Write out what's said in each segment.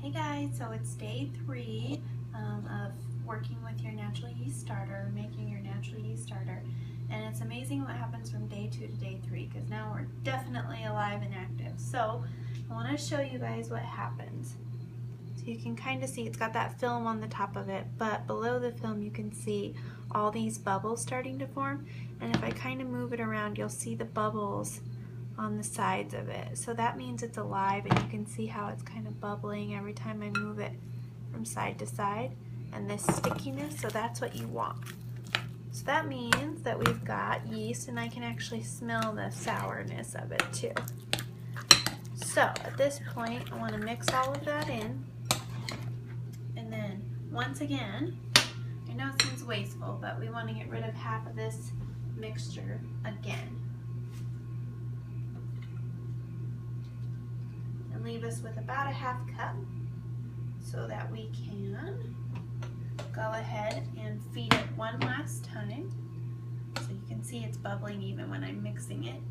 Hey guys, so it's day 3 of working with your natural yeast starter, making your natural yeast starter, and it's amazing what happens from day 2 to day 3 because now we're definitely alive and active. So I want to show you guys what happens. So you can kind of see it's got that film on the top of it, but below the film you can see all these bubbles starting to form, and if I kind of move it around you'll see the bubbles on the sides of it. So that means it's alive, and you can see how it's kind of bubbling every time I move it from side to side, and this stickiness, so that's what you want. So that means that we've got yeast, and I can actually smell the sourness of it too. So at this point I want to mix all of that in, and then once again, I know it seems wasteful, but we want to get rid of half of this mixture again. Leave us with about a half cup so that we can go ahead and feed it one last time. So you can see it's bubbling even when I'm mixing it.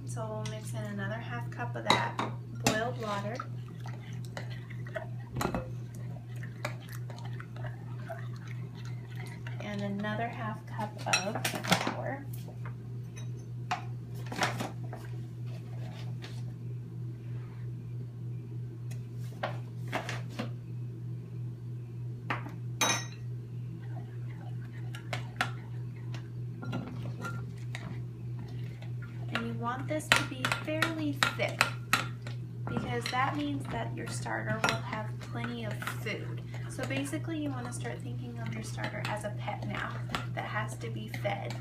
So we'll mix in another half cup of that boiled water. And another half cup of flour. You want this to be fairly thick because that means that your starter will have plenty of food. So basically you want to start thinking of your starter as a pet now that has to be fed.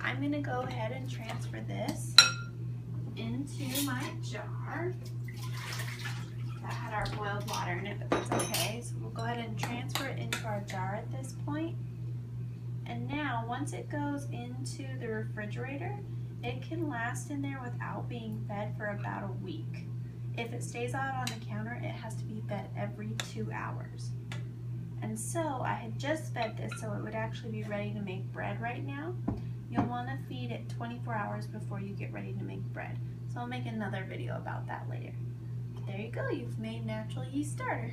I'm going to go ahead and transfer this into my jar that had our boiled water in it, but that's okay. So we'll go ahead and transfer it into our jar at this point. And now once it goes into the refrigerator, it can last in there without being fed for about a week. If it stays out on the counter, it has to be fed every 2 hours. And so I had just fed this so it would actually be ready to make bread right now. You'll want to feed it 24 hours before you get ready to make bread. So I'll make another video about that later. There you go, you've made natural yeast starter.